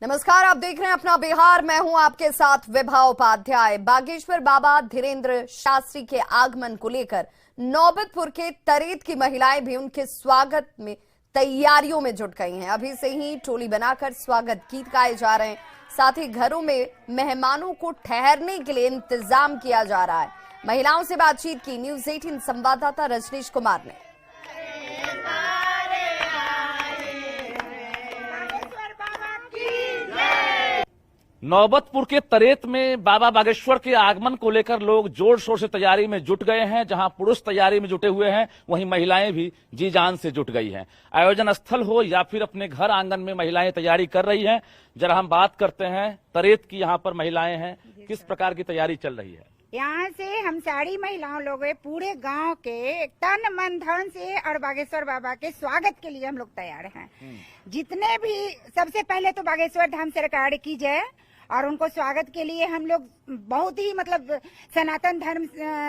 नमस्कार, आप देख रहे हैं अपना बिहार। मैं हूं आपके साथ विभा उपाध्याय। बागेश्वर बाबा धीरेन्द्र शास्त्री के आगमन को लेकर नौबतपुर के तरेत की महिलाएं भी उनके स्वागत में तैयारियों में जुट गई हैं। अभी से ही टोली बनाकर स्वागत गीत गाए जा रहे हैं। साथ ही घरों में मेहमानों को ठहरने के लिए इंतजाम किया जा रहा है। महिलाओं से बातचीत की न्यूज 18 संवाददाता रजनीश कुमार ने। नौबतपुर के तरेत में बाबा बागेश्वर के आगमन को लेकर लोग जोर शोर से तैयारी में जुट गए हैं। जहां पुरुष तैयारी में जुटे हुए हैं, वहीं महिलाएं भी जी जान से जुट गई हैं। आयोजन स्थल हो या फिर अपने घर आंगन में महिलाएं तैयारी कर रही हैं। जरा हम बात करते हैं तरेत की, यहाँ पर महिलाएं हैं, किस प्रकार की तैयारी चल रही है। यहाँ से हम सारी महिलाओं लोग पूरे गांव के तन मन धन से और बागेश्वर बाबा के स्वागत के लिए हम लोग तैयार हैं। जितने भी, सबसे पहले तो बागेश्वर धाम सरकार की जय, और उनको स्वागत के लिए हम लोग बहुत ही सनातन धर्म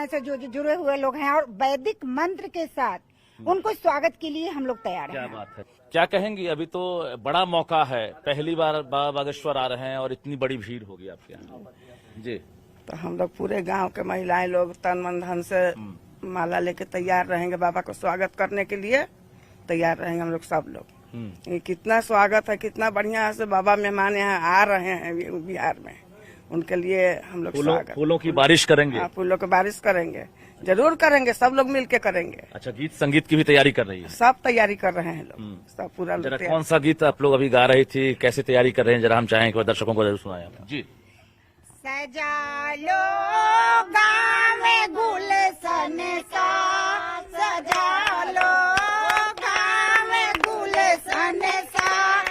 से जो जुड़े हुए लोग हैं और वैदिक मंत्र के साथ उनको स्वागत के लिए हम लोग तैयार हैं। क्या बात है, क्या कहेंगी? अभी तो बड़ा मौका है, पहली बार बाबा बागेश्वर आ रहे हैं और इतनी बड़ी भीड़ होगी आपके यहाँ जी। तो हम लोग पूरे गांव के महिलाएं लोग तन मन धन से माला लेके तैयार रहेंगे। बाबा को स्वागत करने के लिए तैयार रहेंगे हम लोग सब लोग। ये कितना स्वागत है, कितना बढ़िया से बाबा मेहमान यहाँ आ रहे हैं बिहार में, उनके लिए हम लोग स्वागत। फूलों की बारिश करेंगे। हाँ, फूलों की बारिश करेंगे, जरूर करेंगे, सब लोग मिल के करेंगे। अच्छा, गीत संगीत की भी तैयारी कर रही है? सब तैयारी कर रहे हैं लोग, सब पूरा। जरा कौन सा गीत आप लोग अभी गा रही थी, कैसे तैयारी कर रहे हैं, जरा हम चाहें कि दर्शकों को जरूर सुनाएं जी। सजा लो गाँव में गुलशन सा, सजा लो गाँव में गुलशन सा,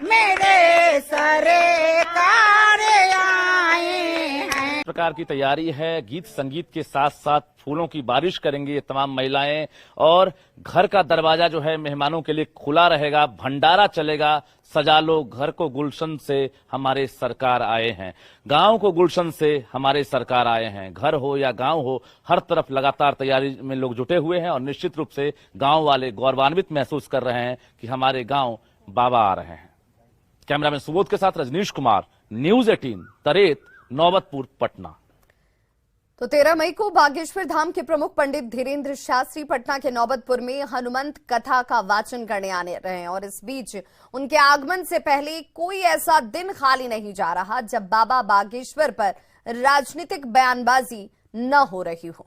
मेरे सरकार आए हैं। इस प्रकार की तैयारी है। गीत संगीत के साथ साथ फूलों की बारिश करेंगी ये तमाम महिलाएं, और घर का दरवाजा जो है मेहमानों के लिए खुला रहेगा, भंडारा चलेगा। सजा लो घर को गुलशन से, हमारे सरकार आए हैं। गांव को गुलशन से, हमारे सरकार आए हैं। घर हो या गांव हो, हर तरफ लगातार तैयारी में लोग जुटे हुए हैं और निश्चित रूप से गांव वाले गौरवान्वित महसूस कर रहे हैं कि हमारे गांव बाबा आ रहे हैं। कैमरामैन सुबोध के साथ रजनीश कुमार, न्यूज 18 तरेत, नौबतपुर, पटना। तो 13 मई को बागेश्वर धाम के प्रमुख पंडित धीरेन्द्र शास्त्री पटना के नौबतपुर में हनुमंत कथा का वाचन करने आने रहे हैं, और इस बीच उनके आगमन से पहले कोई ऐसा दिन खाली नहीं जा रहा जब बाबा बागेश्वर पर राजनीतिक बयानबाजी न हो रही हो।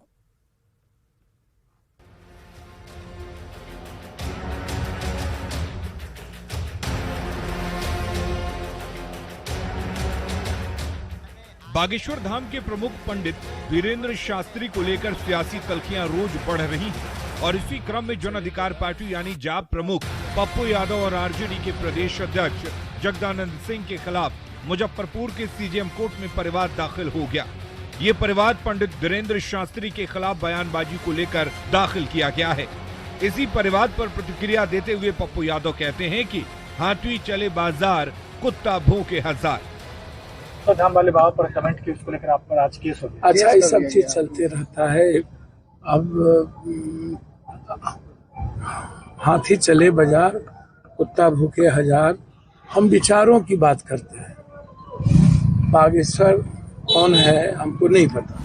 बागेश्वर धाम के प्रमुख पंडित धीरेन्द्र शास्त्री को लेकर सियासी तल्खियां रोज बढ़ रही हैं, और इसी क्रम में जन अधिकार पार्टी यानी जाप प्रमुख पप्पू यादव और आरजेडी के प्रदेश अध्यक्ष जगदानंद सिंह के खिलाफ मुजफ्फरपुर के सीजेएम कोर्ट में परिवाद दाखिल हो गया। ये परिवाद पंडित धीरेन्द्र शास्त्री के खिलाफ बयानबाजी को लेकर दाखिल किया गया है। इसी परिवाद पर प्रतिक्रिया देते हुए पप्पू यादव कहते हैं कि हाथी चले बाजार, कुत्ता भौंके हजार। तो धाम वाले बाबा पर कमेंट की, उसको लेकर आप पर आज केस हो गया। अच्छा, ये सब चीज चलते रहता है। अब हाथी चले बाजार, कुत्ता भूखे हजार। हम विचारों की बात करते हैं। बागेश्वर कौन है हमको नहीं पता।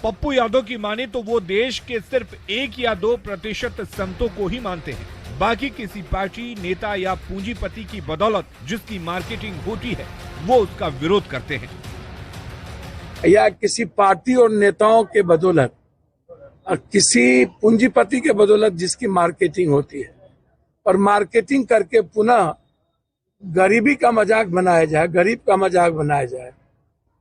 पप्पू यादव की माने तो वो देश के सिर्फ 1 या 2% संतों को ही मानते हैं। बाकी किसी पार्टी, नेता या पूंजीपति की बदौलत जिसकी मार्केटिंग होती है, वो उसका विरोध करते हैं। या किसी पार्टी और नेताओं के बदौलत और किसी पूंजीपति के बदौलत जिसकी मार्केटिंग होती है, और मार्केटिंग करके पुनः गरीबी का मजाक बनाया जाए, गरीब का मजाक बनाया जाए,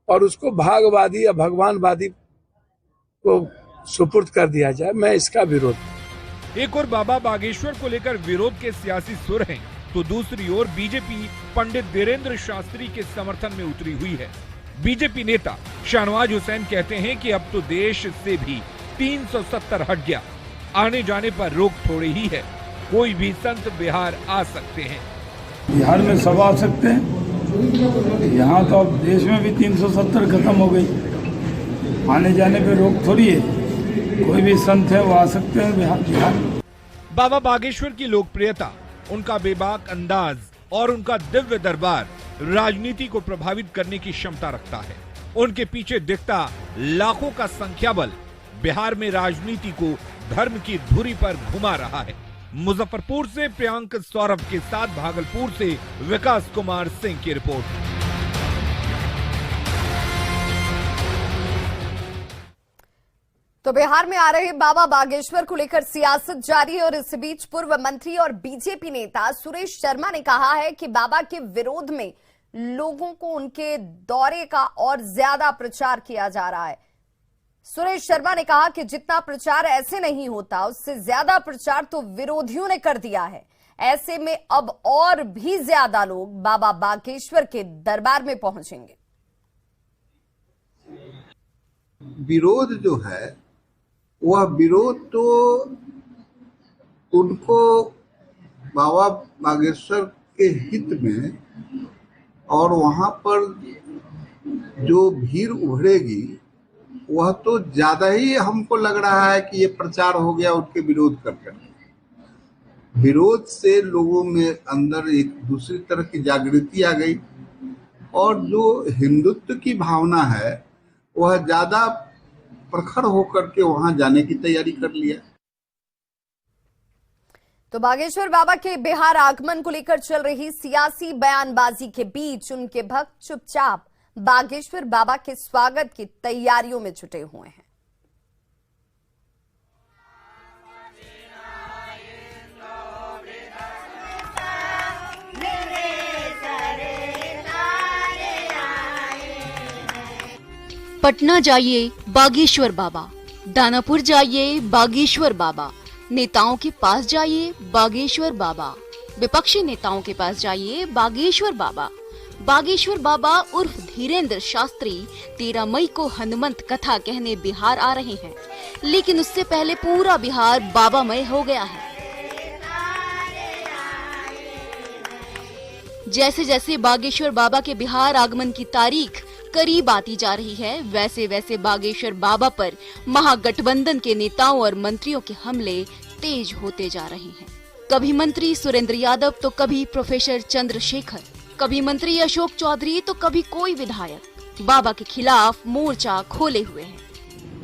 और उसको भागवादी या भगवानवादी को सुपुर्द कर दिया जाए, मैं इसका विरोध। एक और बाबा बागेश्वर को लेकर विरोध के सियासी सुर हैं, तो दूसरी ओर बीजेपी पंडित धीरेन्द्र शास्त्री के समर्थन में उतरी हुई है। बीजेपी नेता शाहनवाज हुसैन कहते हैं कि अब तो देश से भी 370 हट गया, आने जाने पर रोक थोड़ी ही है, कोई भी संत बिहार आ सकते हैं। बिहार में सब आ सकते हैं, यहाँ तो अब देश में भी 370 खत्म हो गई, आने जाने पे रोक थोड़ी है, कोई भी संत है वो आ सकते हैं बिहार। बाबा बागेश्वर की लोकप्रियता, उनका बेबाक अंदाज और उनका दिव्य दरबार राजनीति को प्रभावित करने की क्षमता रखता है। उनके पीछे दिखता लाखों का संख्या बल बिहार में राजनीति को धर्म की धुरी पर घुमा रहा है। मुजफ्फरपुर से प्रियांक सौरभ के साथ भागलपुर से विकास कुमार सिंह की रिपोर्ट। तो बिहार में आ रहे बाबा बागेश्वर को लेकर सियासत जारी है और इस बीच पूर्व मंत्री और बीजेपी नेता सुरेश शर्मा ने कहा है कि बाबा के विरोध में लोगों को उनके दौरे का और ज्यादा प्रचार किया जा रहा है। सुरेश शर्मा ने कहा कि जितना प्रचार ऐसे नहीं होता, उससे ज्यादा प्रचार तो विरोधियों ने कर दिया है। ऐसे में अब और भी ज्यादा लोग बाबा बागेश्वर के दरबार में पहुंचेंगे। विरोध जो है वह विरोध तो उनको बाबा बागेश्वर के हित में और वहां पर जो भीड़ उभरेगी वह तो ज्यादा ही हमको लग रहा है कि ये प्रचार हो गया उनके विरोध कर। विरोध से लोगों में अंदर एक दूसरी तरह की जागृति आ गई और जो हिंदुत्व की भावना है वह ज्यादा प्रखर होकर के वहां जाने की तैयारी कर लिया। तो बागेश्वर बाबा के बिहार आगमन को लेकर चल रही सियासी बयानबाजी के बीच उनके भक्त चुपचाप बागेश्वर बाबा के स्वागत की तैयारियों में जुटे हुए हैं। पटना जाइए बागेश्वर बाबा, दानापुर जाइए बागेश्वर बाबा, नेताओं के पास जाइए बागेश्वर बाबा, विपक्षी नेताओं के पास जाइए बागेश्वर बाबा। बागेश्वर बाबा उर्फ धीरेंद्र शास्त्री 13 मई को हनुमंत कथा कहने बिहार आ रहे हैं, लेकिन उससे पहले पूरा बिहार बाबामय हो गया है। जैसे जैसे बागेश्वर बाबा के बिहार आगमन की तारीख करीब आती जा रही है, वैसे वैसे बागेश्वर बाबा पर महागठबंधन के नेताओं और मंत्रियों के हमले तेज होते जा रहे हैं। कभी मंत्री सुरेंद्र यादव तो कभी प्रोफेसर चंद्रशेखर, कभी मंत्री अशोक चौधरी तो कभी कोई विधायक बाबा के खिलाफ मोर्चा खोले हुए हैं।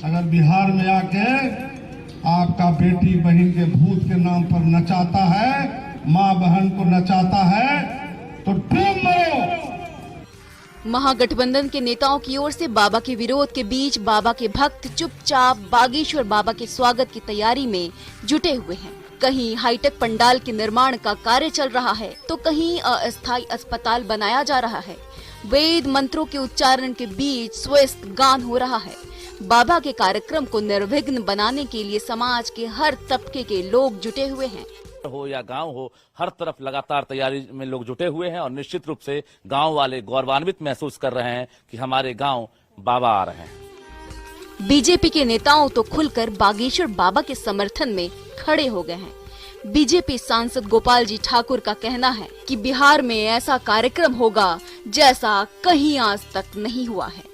अगर बिहार में आके आपका बेटी बहन के भूत के नाम पर नचाता है, माँ बहन को नचाता है, तो डूब मरो। महागठबंधन के नेताओं की ओर से बाबा के विरोध के बीच बाबा के भक्त चुपचाप बागेश्वर बाबा के स्वागत की तैयारी में जुटे हुए हैं। कहीं हाईटेक पंडाल के निर्माण का कार्य चल रहा है तो कहीं अस्थायी अस्पताल बनाया जा रहा है। वेद मंत्रों के उच्चारण के बीच स्वस्थ गान हो रहा है। बाबा के कार्यक्रम को निर्विघ्न बनाने के लिए समाज के हर तबके के लोग जुटे हुए हैं। हो या गांव हो, हर तरफ लगातार तैयारी में लोग जुटे हुए हैं और निश्चित रूप से गांव वाले गौरवान्वित महसूस कर रहे हैं कि हमारे गांव बाबा आ रहे हैं। बीजेपी के नेताओं तो खुलकर बागेश्वर बाबा के समर्थन में खड़े हो गए हैं। बीजेपी सांसद गोपाल जी ठाकुर का कहना है कि बिहार में ऐसा कार्यक्रम होगा जैसा कहीं आज तक नहीं हुआ है।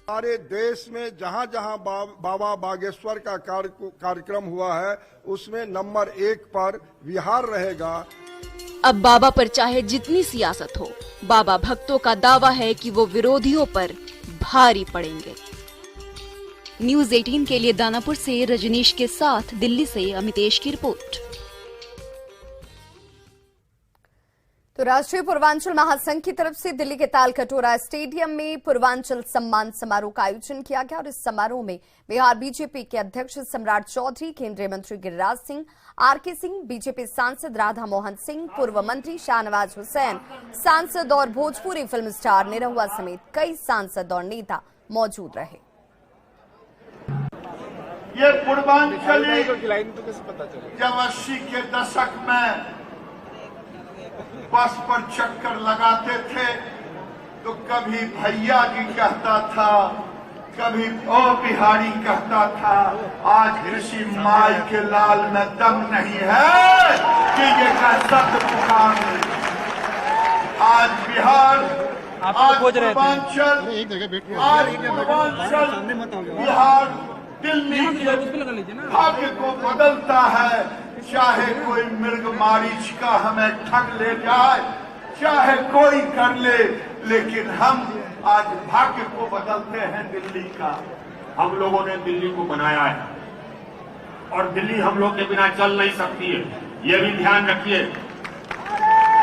हमारे देश में जहां जहां बाबा बागेश्वर का कार्यक्रम हुआ है उसमें नंबर 1 पर बिहार रहेगा। अब बाबा पर चाहे जितनी सियासत हो, बाबा भक्तों का दावा है कि वो विरोधियों पर भारी पड़ेंगे। न्यूज़ 18 के लिए दानापुर से रजनीश के साथ दिल्ली से अमितेश की रिपोर्ट। तो राष्ट्रीय पूर्वांचल महासंघ की तरफ से दिल्ली के तालकटोरा स्टेडियम में पूर्वांचल सम्मान समारोह का आयोजन किया गया और इस समारोह में बिहार बीजेपी के अध्यक्ष सम्राट चौधरी, केंद्रीय मंत्री गिरिराज सिंह, आरके सिंह, बीजेपी सांसद राधा मोहन सिंह, पूर्व मंत्री शाहनवाज हुसैन, सांसद और भोजपुरी फिल्म स्टार निरहुआ समेत कई सांसद और नेता मौजूद रहे। ये पूर्वांचली जब 80 के दशक में बस पर चक्कर लगाते थे तो कभी भैया जी कहता था, कभी ओ बिहारी कहता था। आज कृषि माई के लाल में दम नहीं है कि ये शब्द पुकार ले। आज बिहार, आज पूर्वांचल, बिहार दिल्ली के भाग्य को बदलता है। चाहे कोई मृग मारीच का हमें ठग ले जाए, चाहे कोई कर ले, लेकिन हम आज भाग्य को बदलते हैं दिल्ली का। हम लोगों ने दिल्ली को बनाया है और दिल्ली हम लोग के बिना चल नहीं सकती है, ये भी ध्यान रखिए।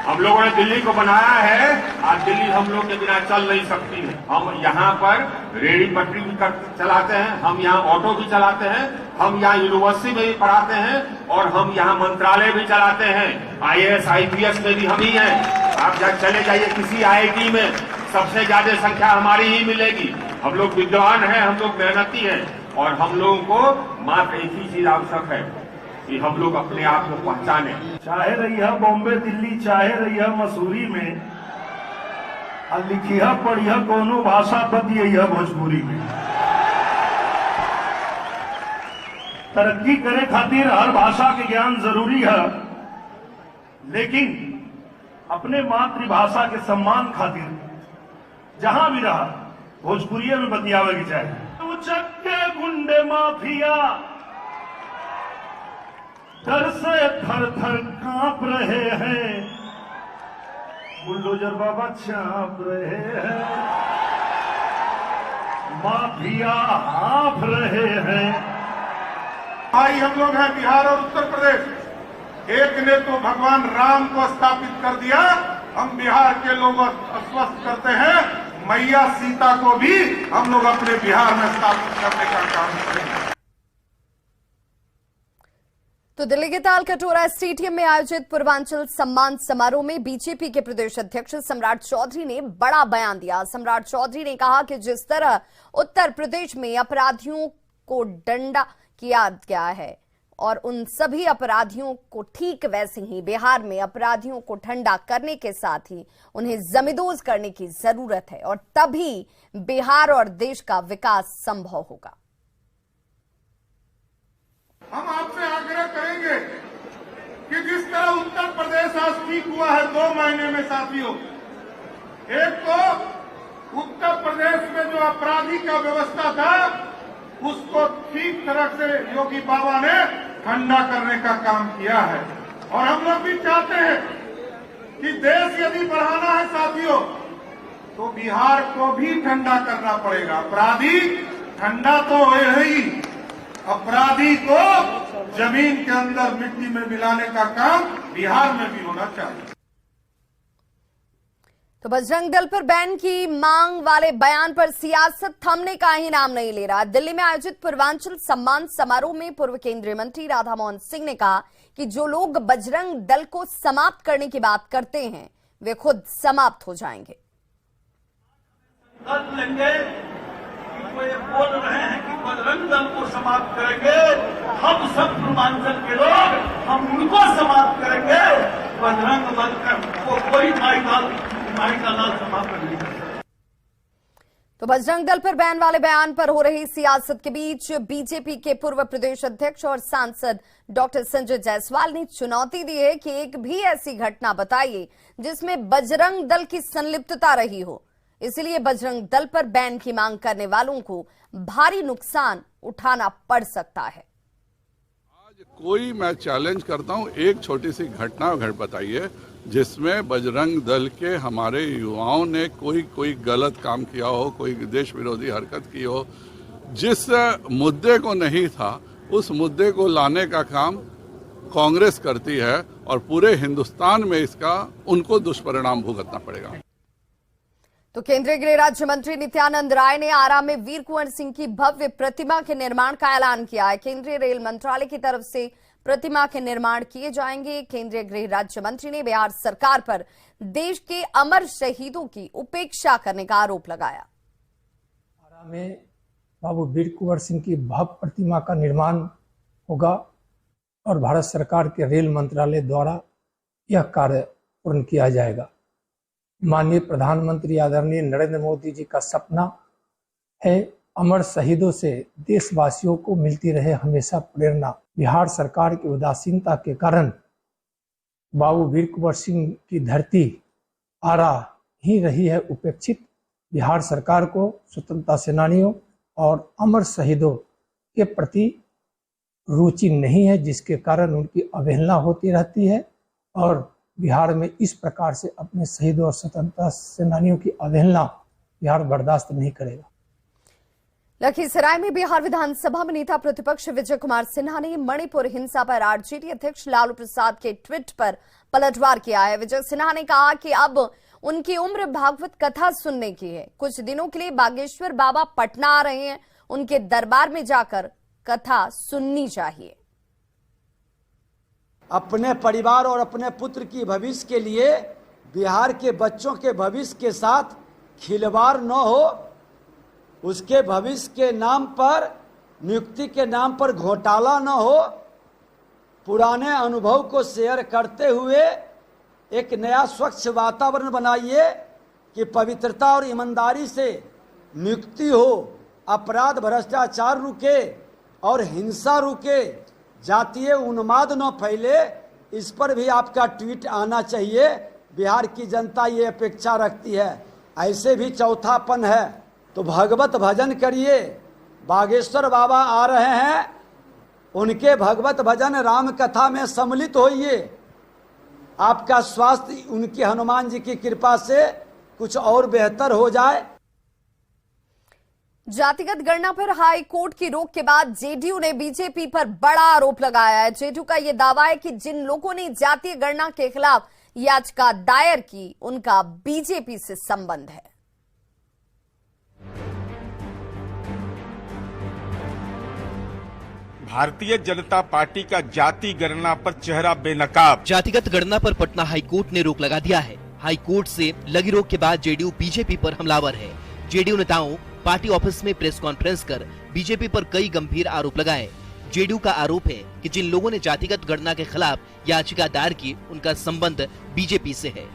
हम लोगों ने दिल्ली को बनाया है, आज दिल्ली हम लोग के बिना चल नहीं सकती है। हम यहाँ पर रेहड़ी पटरी भी चलाते हैं, हम यहाँ ऑटो भी चलाते हैं, हम यहाँ यूनिवर्सिटी में भी पढ़ाते हैं और हम यहाँ मंत्रालय भी चलाते हैं। IAS IPS में भी हम ही हैं। आप जब चले जाइए किसी IIT में, सबसे ज्यादा संख्या हमारी ही मिलेगी। हम लोग विद्वान हैं, हम लोग मेहनती हैं और हम लोगों को मात्र एक ही चीज आवश्यक है कि हम लोग अपने आप को पहचाने। चाहे रही बॉम्बे दिल्ली, चाहे रही मसूरी में, लिखिया पढ़िया कोनो भाषा बतिया भोजपुरी में। तरक्की करे खातिर हर भाषा के ज्ञान जरूरी है, लेकिन अपने मातृभाषा के सम्मान खातिर जहां भी रहा भोजपुरिया में बतियावे की चाहिए। उचक्के गुंडे माफिया डर से थर थर कांप रहे हैं, बुलडोजर बाबा चाप रहे हैं, माफिया हाँफ रहे हैं। भाई हम लोग हैं बिहार और उत्तर प्रदेश, एक ने तो भगवान राम को स्थापित कर दिया, हम बिहार के लोग आश्वस्त करते हैं मैया सीता को भी हम लोग अपने बिहार में स्थापित करने का काम करेंगे। तो दिल्ली के तालकटोरा स्टेडियम में आयोजित पूर्वांचल सम्मान समारोह में बीजेपी के प्रदेश अध्यक्ष सम्राट चौधरी ने बड़ा बयान दिया। सम्राट चौधरी ने कहा कि जिस तरह उत्तर प्रदेश में अपराधियों को डंडा किया गया है और उन सभी अपराधियों को ठीक वैसे ही बिहार में अपराधियों को ठंडा करने के साथ ही उन्हें जमींदोज करने की जरूरत है और तभी बिहार और देश का विकास संभव होगा। हम आपसे आग्रह करेंगे कि जिस तरह उत्तर प्रदेश आज ठीक हुआ है 2 महीने में साथियों, एक तो उत्तर प्रदेश में जो अपराधी का व्यवस्था था उसको ठीक तरह से योगी बाबा ने ठंडा करने का काम किया है और हम लोग भी चाहते हैं कि देश यदि बढ़ाना है साथियों तो बिहार को भी ठंडा करना पड़ेगा। अपराधी ठंडा तो है ही, अपराधी को जमीन के अंदर मिट्टी में मिलाने का काम बिहार में भी होना चाहिए। तो बजरंग दल पर बैन की मांग वाले बयान पर सियासत थमने का ही नाम नहीं ले रहा। दिल्ली में आयोजित पूर्वांचल सम्मान समारोह में पूर्व केंद्रीय मंत्री राधा मोहन सिंह ने कहा कि जो लोग बजरंग दल को समाप्त करने की बात करते हैं वे खुद समाप्त हो जाएंगे। बोल रहे हैं कि बजरंग दल को समाप्त करेंगे, हम सब पूर्वांचल के लोग हम उनको समाप्त करेंगे। बजरंग दल को कोई माई का लाल समाप्त कर नहीं सकता। तो बजरंग दल पर बैन वाले बयान पर हो रही सियासत के बीच बीजेपी के पूर्व प्रदेश अध्यक्ष और सांसद डॉक्टर संजय जायसवाल ने चुनौती दी है कि एक भी ऐसी घटना बताइए जिसमें बजरंग दल की संलिप्तता रही हो। इसलिए बजरंग दल पर बैन की मांग करने वालों को भारी नुकसान उठाना पड़ सकता है। आज कोई मैं चैलेंज करता हूं, एक छोटी सी घटना बताइए जिसमें बजरंग दल के हमारे युवाओं ने कोई गलत काम किया हो, कोई देश विरोधी हरकत की हो। जिस मुद्दे को नहीं था उस मुद्दे को लाने का काम कांग्रेस करती है और पूरे हिंदुस्तान में इसका उनको दुष्परिणाम भुगतना पड़ेगा। तो केंद्रीय गृह राज्य मंत्री नित्यानंद राय ने आरा में वीर कुंवर सिंह की भव्य प्रतिमा के निर्माण का ऐलान किया है। केंद्रीय रेल मंत्रालय की तरफ से प्रतिमा के निर्माण किए जाएंगे। केंद्रीय गृह राज्य मंत्री ने बिहार सरकार पर देश के अमर शहीदों की उपेक्षा करने का आरोप लगाया। आरा में बाबू वीर कुंवर सिंह की भव्य प्रतिमा का निर्माण होगा और भारत सरकार के रेल मंत्रालय द्वारा यह कार्य पूर्ण किया जाएगा। माननीय प्रधानमंत्री आदरणीय नरेंद्र मोदी जी का सपना है अमर शहीदों से देशवासियों को मिलती रहे हमेशा प्रेरणा। बिहार सरकार की उदासीनता के कारण बाबू वीर कुंवर सिंह की धरती आरा ही रही है उपेक्षित। बिहार सरकार को स्वतंत्रता सेनानियों और अमर शहीदों के प्रति रुचि नहीं है, जिसके कारण उनकी अवहेलना होती रहती है और बिहार में इस प्रकार से अपने शहीदों और स्वतंत्रता सेनानियों की अवहेलना बिहार बर्दाश्त नहीं करेगा। लखीसराय में बिहार विधानसभा में नेता प्रतिपक्ष विजय कुमार सिन्हा ने मणिपुर हिंसा पर आरजेडी अध्यक्ष लालू प्रसाद के ट्वीट पर पलटवार किया है। विजय सिन्हा ने कहा कि अब उनकी उम्र भागवत कथा सुनने की है। कुछ दिनों के लिए बागेश्वर बाबा पटना आ रहे हैं, उनके दरबार में जाकर कथा सुननी चाहिए। अपने परिवार और अपने पुत्र की भविष्य के लिए बिहार के बच्चों के भविष्य के साथ खिलवाड़ न हो, उसके भविष्य के नाम पर, नियुक्ति के नाम पर घोटाला न हो, पुराने अनुभव को शेयर करते हुए एक नया स्वच्छ वातावरण बनाइए कि पवित्रता और ईमानदारी से नियुक्ति हो, अपराध भ्रष्टाचार रुके और हिंसा रुके, जातीय उन्माद न फैले। इस पर भी आपका ट्वीट आना चाहिए। बिहार की जनता ये अपेक्षा रखती है। ऐसे भी चौथापन है तो भगवत भजन करिए। बागेश्वर बाबा आ रहे हैं, उनके भगवत भजन राम कथा में सम्मिलित होइए। आपका स्वास्थ्य उनके हनुमान जी की कृपा से कुछ और बेहतर हो जाए। जातिगत गणना पर हाई कोर्ट की रोक के बाद जेडीयू ने बीजेपी पर बड़ा आरोप लगाया है। जेडीयू का यह दावा है कि जिन लोगों ने जातीय गणना के खिलाफ याचिका दायर की, उनका बीजेपी से संबंध है। भारतीय जनता पार्टी का जाति गणना पर चेहरा बेनकाब। जातिगत गणना पर पटना हाईकोर्ट ने रोक लगा दिया है। हाईकोर्ट से लगी रोक के बाद जेडीयू बीजेपी पर हमलावर है। जेडीयू नेताओं पार्टी ऑफिस में प्रेस कॉन्फ्रेंस कर बीजेपी पर कई गंभीर आरोप लगाए। जेडीयू का आरोप है कि जिन लोगों ने जातिगत गणना के खिलाफ याचिका दायर की, उनका संबंध बीजेपी से है।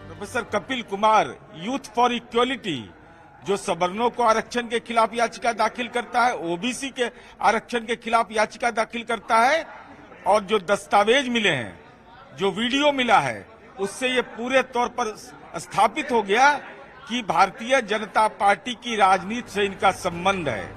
Professor Kapil Kumar youth for equality जो सवर्णों को आरक्षण के खिलाफ याचिका दाखिल करता है, ओबीसी के आरक्षण के खिलाफ याचिका दाखिल करता है, और जो दस्तावेज मिले हैं, जो वीडियो मिला है, उससे ये पूरे तौर पर स्थापित हो गया कि भारतीय जनता पार्टी की राजनीति से इनका संबंध है।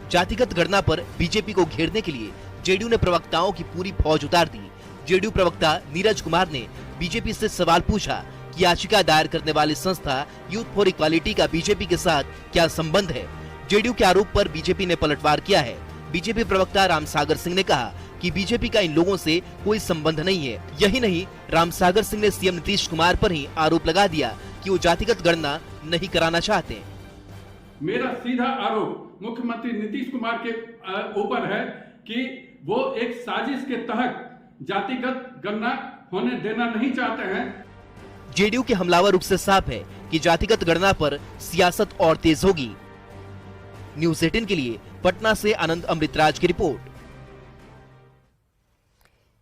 जातिगत गणना पर बीजेपी को घेरने के लिए जेडीयू ने प्रवक्ताओं की पूरी फौज उतार दी। जेडीयू प्रवक्ता नीरज कुमार ने बीजेपी से सवाल पूछा कि याचिका दायर करने वाली संस्था यूथ फॉर इक्वालिटी का बीजेपी के साथ क्या संबंध है। जेडीयू के आरोप पर बीजेपी ने पलटवार किया है। बीजेपी प्रवक्ता रामसागर सिंह ने कहा कि बीजेपी का इन लोगों से कोई संबंध नहीं है। यही नहीं, रामसागर सिंह ने सीएम नीतीश कुमार पर ही आरोप लगा दिया कि वो जातिगत गणना नहीं कराना चाहते। मेरा सीधा आरोप मुख्यमंत्री नीतीश कुमार के ऊपर है कि वो एक साजिश के तहत जातिगत गणना होने देना नहीं चाहते हैं। जेडीयू के हमलावर रुख से साफ है कि जातिगत गणना पर सियासत और तेज होगी। न्यूज़ 18 के लिए पटना से आनंद अमृतराज की रिपोर्ट।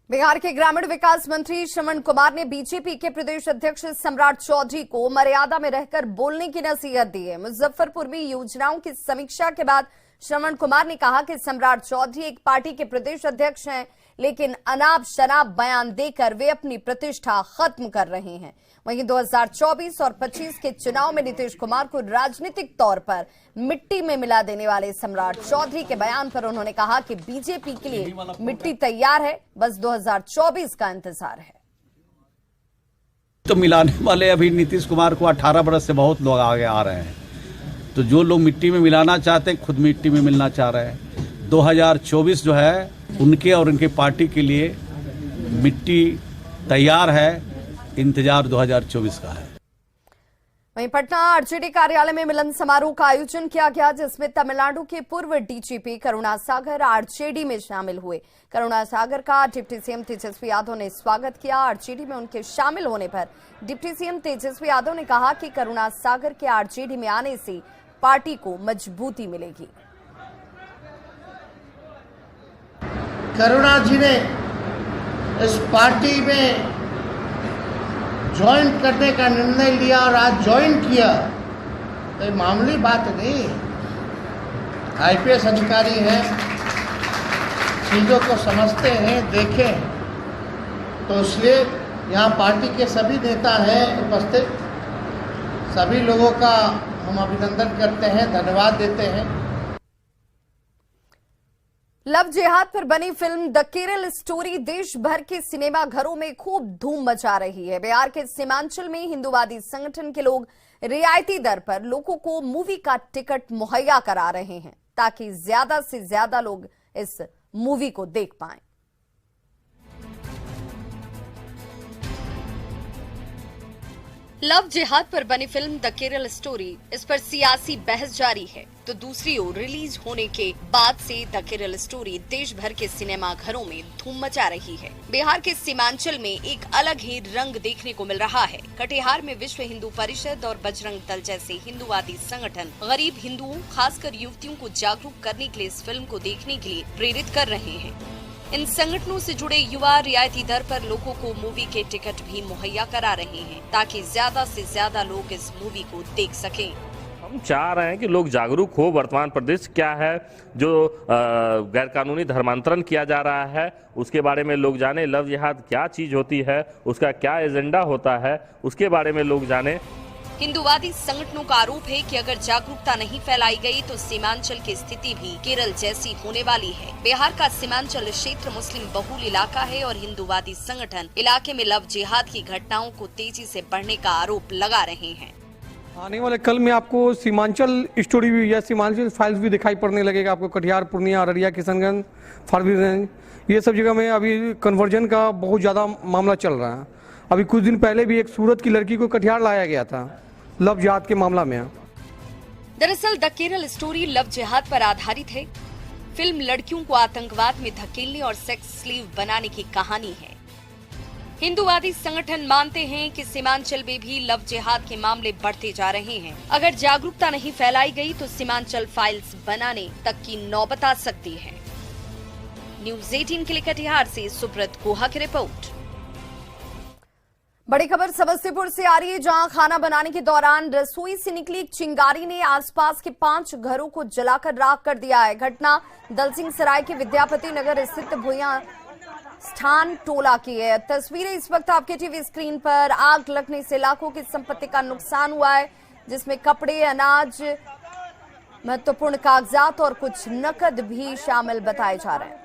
बिहार के ग्रामीण विकास मंत्री श्रवण कुमार ने बीजेपी के प्रदेश अध्यक्ष सम्राट चौधरी को मर्यादा में रहकर बोलने की नसीहत दी है। मुजफ्फरपुर में योजनाओं की समीक्षा के बाद श्रवण कुमार ने कहा कि सम्राट चौधरी एक पार्टी के प्रदेश अध्यक्ष हैं, लेकिन अनाप शनाप बयान देकर वे अपनी प्रतिष्ठा खत्म कर रहे हैं। वहीं 2024 और 25 के चुनाव में नीतीश कुमार को राजनीतिक तौर पर मिट्टी में मिला देने वाले सम्राट चौधरी के बयान पर उन्होंने कहा कि बीजेपी के लिए मिट्टी तैयार है, बस 2024 का इंतजार है। तो मिलाने वाले अभी नीतीश कुमार को 18 बरस से बहुत लोग आगे आ रहे हैं, तो जो लोग मिट्टी में मिलाना चाहते हैं खुद मिट्टी में मिलना चाह रहे हैं। 2024 जो है उनके और उनके पार्टी के लिए मिट्टी तैयार है, इंतजार 2024 का है। वहीं पटना आरजेडी कार्यालय में मिलन समारोह का आयोजन किया गया, जिसमें तमिलनाडु के पूर्व डीजीपी करुणासागर आरजेडी में शामिल हुए। करुणासागर का डिप्टी सीएम तेजस्वी यादव ने स्वागत किया। आरजेडी में उनके शामिल होने पर डिप्टी सीएम तेजस्वी यादव ने कहा कि करुणासागर के आरजेडी में आने से पार्टी को मजबूती मिलेगी। करुणा जी ने इस पार्टी में ज्वाइन करने का निर्णय लिया और आज ज्वाइन किया, तो मामूली बात नहीं। आईपीएस अधिकारी हैं, चीज़ों को समझते हैं, देखें, तो इसलिए यहाँ पार्टी के सभी नेता हैं उपस्थित, सभी लोगों का हम अभिनंदन करते हैं, धन्यवाद देते हैं। लव जिहाद पर बनी फिल्म द केरल स्टोरी देश भर के सिनेमा घरों में खूब धूम मचा रही है। बिहार के सीमांचल में हिंदूवादी संगठन के लोग रियायती दर पर लोगों को मूवी का टिकट मुहैया करा रहे हैं ताकि ज्यादा से ज्यादा लोग इस मूवी को देख पाएं। लव जिहाद पर बनी फिल्म द केरल स्टोरी, इस पर सियासी बहस जारी है तो दूसरी ओर रिलीज होने के बाद से द केरल स्टोरी देश भर के सिनेमा घरों में धूम मचा रही है। बिहार के सीमांचल में एक अलग ही रंग देखने को मिल रहा है। कटिहार में विश्व हिंदू परिषद और बजरंग दल जैसे हिंदूवादी संगठन गरीब हिंदुओं, खासकर युवतियों को जागरूक करने के लिए इस फिल्म को देखने के लिए प्रेरित कर रहे हैं। इन संगठनों से जुड़े युवा रियायती दर पर लोगों को मूवी के टिकट भी मुहैया करा रहे हैं ताकि ज्यादा से ज्यादा लोग इस मूवी को देख सकें। हम चाह रहे हैं कि लोग जागरूक हो। वर्तमान परिदृश्य क्या है, जो गैर कानूनी धर्मांतरण किया जा रहा है उसके बारे में लोग जाने। लव जिहाद क्या चीज होती है, उसका क्या एजेंडा होता है, उसके बारे में लोग जाने। हिंदूवादी संगठनों का आरोप है कि अगर जागरूकता नहीं फैलाई गई तो सीमांचल की स्थिति भी केरल जैसी होने वाली है। बिहार का सीमांचल क्षेत्र मुस्लिम बहुल इलाका है और हिंदूवादी संगठन इलाके में लव जिहाद की घटनाओं को तेजी से बढ़ने का आरोप लगा रहे हैं। आने वाले कल में आपको सीमांचल स्टोरी भी या सीमांचल फाइल्स भी दिखाई पड़ने लगेगा। आपको कटिहार, पूर्णिया, अररिया, किशनगंज, फारबिसगंज, ये सब जगह में अभी कन्वर्जन का बहुत ज्यादा मामला चल रहा है। अभी कुछ दिन पहले भी एक सूरत की लड़की को कटिहार लाया गया था लव जिहाद के मामला में। दरअसल द केरल स्टोरी लव जिहाद पर आधारित है। फिल्म लड़कियों को आतंकवाद में धकेलने और सेक्स स्लेव बनाने की कहानी है। हिंदूवादी संगठन मानते हैं कि सीमांचल में भी लव जिहाद के मामले बढ़ते जा रहे हैं। अगर जागरूकता नहीं फैलाई गई तो सीमांचल फाइल्स बनाने तक की नौबत आ सकती है। न्यूज़ 18 के लिए कटिहार से सुब्रत गुहा की रिपोर्ट। बड़ी खबर समस्तीपुर से आ रही है, जहां खाना बनाने के दौरान रसोई से निकली चिंगारी ने आसपास के 5 घरों को जलाकर राख कर दिया है। घटना दलसिंह सराय के विद्यापति नगर स्थित भुइयां स्थान टोला की है। तस्वीरें इस वक्त आपके टीवी स्क्रीन पर। आग लगने से लाखों की संपत्ति का नुकसान हुआ है, जिसमें कपड़े, अनाज, महत्वपूर्ण कागजात और कुछ नकद भी शामिल बताए जा रहे हैं।